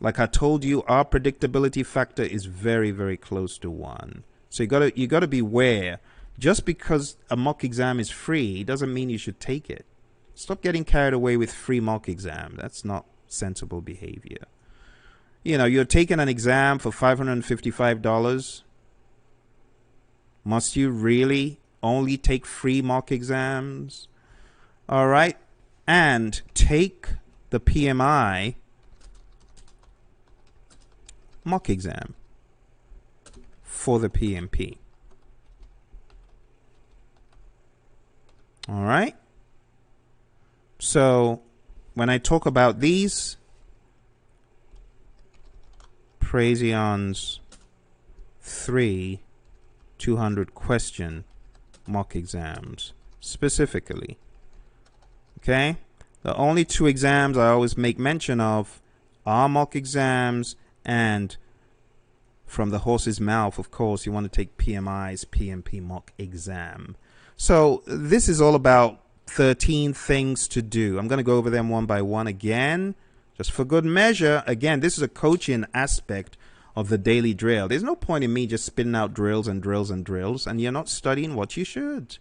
Speaker 2: Like I told you, our predictability factor is very, very close to 1. So you gotta beware Just because a mock exam is free doesn't mean you should take it. Stop getting carried away with free mock exam. That's not sensible behavior. You know, you're taking an exam for $555. Must you really only take free mock exams? All right. And take the PMI mock exam for the PMP. All right. So when I talk about these, Praizion's 3 200 question mock exams specifically. Okay? The only 2 exams I always make mention of are mock exams, and from the horse's mouth, of course, you want to take PMI's PMP mock exam. So this is all about 13 things to do. I'm going to go over them one by one again, just for good measure. Again, this is a coaching aspect of the daily drill. There's no point in me just spitting out drills and drills and drills, and you're not studying what you should.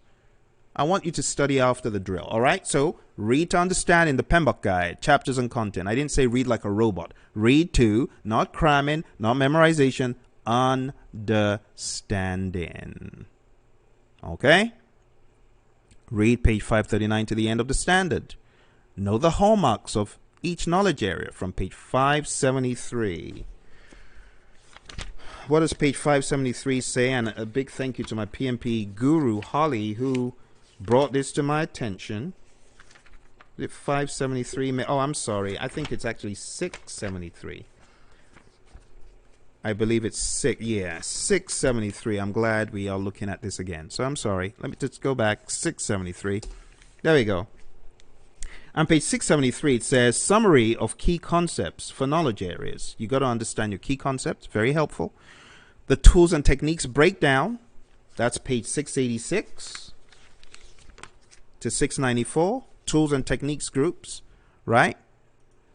Speaker 2: I want you to study after the drill, all right? So read to understand in the PMBOK guide, chapters and content. I didn't say read like a robot. Read to, not cramming, not memorization, understanding. Okay? Read page 539 to the end of the standard. Know the hallmarks of each knowledge area from page 573. What does page 573 say? And a big thank you to my PMP guru, Holly, who brought this to my attention. Is it 573? Oh, I'm sorry. I think it's actually 673. I believe it's 673. I'm glad we are looking at this again. So I'm sorry. Let me just go back. 673. There we go. On page 673, it says summary of key concepts for knowledge areas. You got to understand your key concepts. Very helpful. The tools and techniques breakdown. That's page 686 to 694. Tools and techniques groups, right?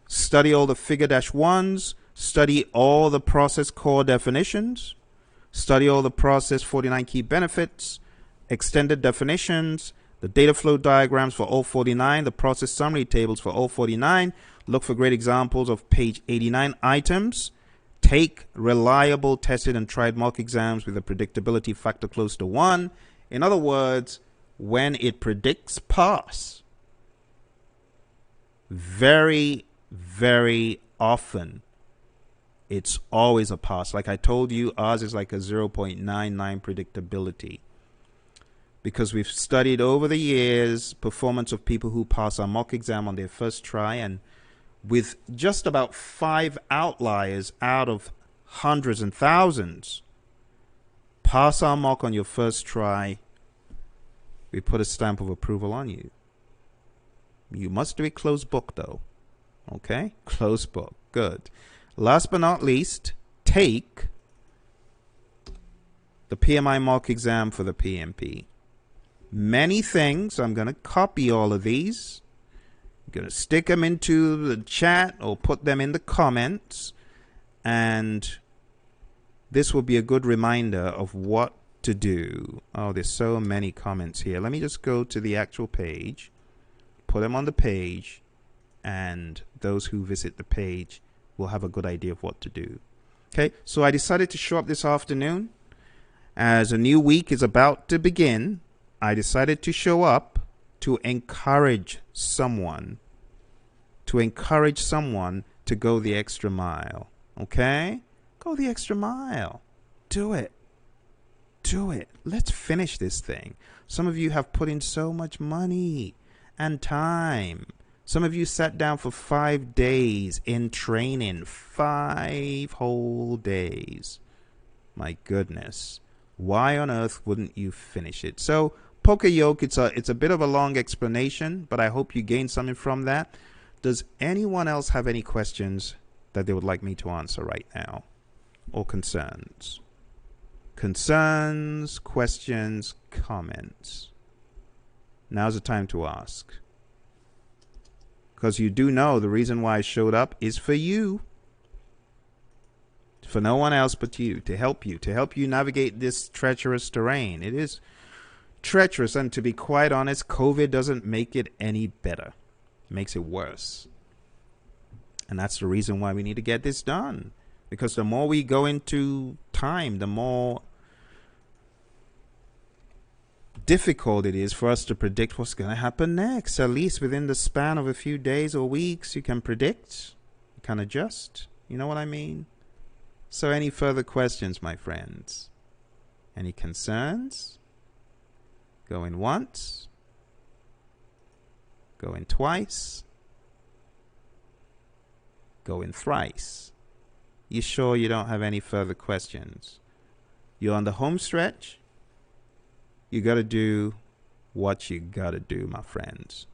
Speaker 2: Study all the figure-1s. Study all the process core definitions. Study all the process 49 key benefits. Extended definitions. The data flow diagrams for all 49. The process summary tables for all 49. Look for great examples of page 89 items. Take reliable, tested, and tried mock exams with a predictability factor close to 1. In other words, when it predicts pass, very, very often, it's always a pass. Like I told you, ours is like a 0.99 predictability. Because we've studied over the years performance of people who pass our mock exam on their first try, and with just about 5 outliers out of hundreds and thousands, pass our mock on your first try, we put a stamp of approval on you. You must do it closed book though. Okay? Closed book. Good. Last but not least, take the PMI mock exam for the PMP. Many things. I'm going to copy all of these. I'm going to stick them into the chat or put them in the comments. And this will be a good reminder of what to do. Oh, there's so many comments here. Let me just go to the actual page. Put them on the page. And those who visit the page will have a good idea of what to do. Okay, so I decided to show up this afternoon. As a new week is about to begin, I decided to show up to encourage someone. To go the extra mile. Okay? Go the extra mile. Do it. Do it. Let's finish this thing. Some of you have put in so much money and time. Some of you sat down for 5 days in training. 5 whole days. My goodness. Why on earth wouldn't you finish it? So, poker yoke, it's a bit of a long explanation, but I hope you gained something from that. Does anyone else have any questions that they would like me to answer right now? Or concerns? Concerns, questions, comments. Now's the time to ask. Because you do know the reason why I showed up is for you. For no one else but you. To help you. To help you navigate this treacherous terrain. It is treacherous, and to be quite honest, COVID doesn't make it any better. It makes it worse. And that's the reason why we need to get this done. Because the more we go into time, the more difficult it is for us to predict what's going to happen next. At least within the span of a few days or weeks, you can predict, you can adjust. You know what I mean? So any further questions, my friends? Any concerns? Going once? Going twice? Going thrice? You sure you don't have any further questions? You're on the home stretch? You got to do what you got to do, my friends.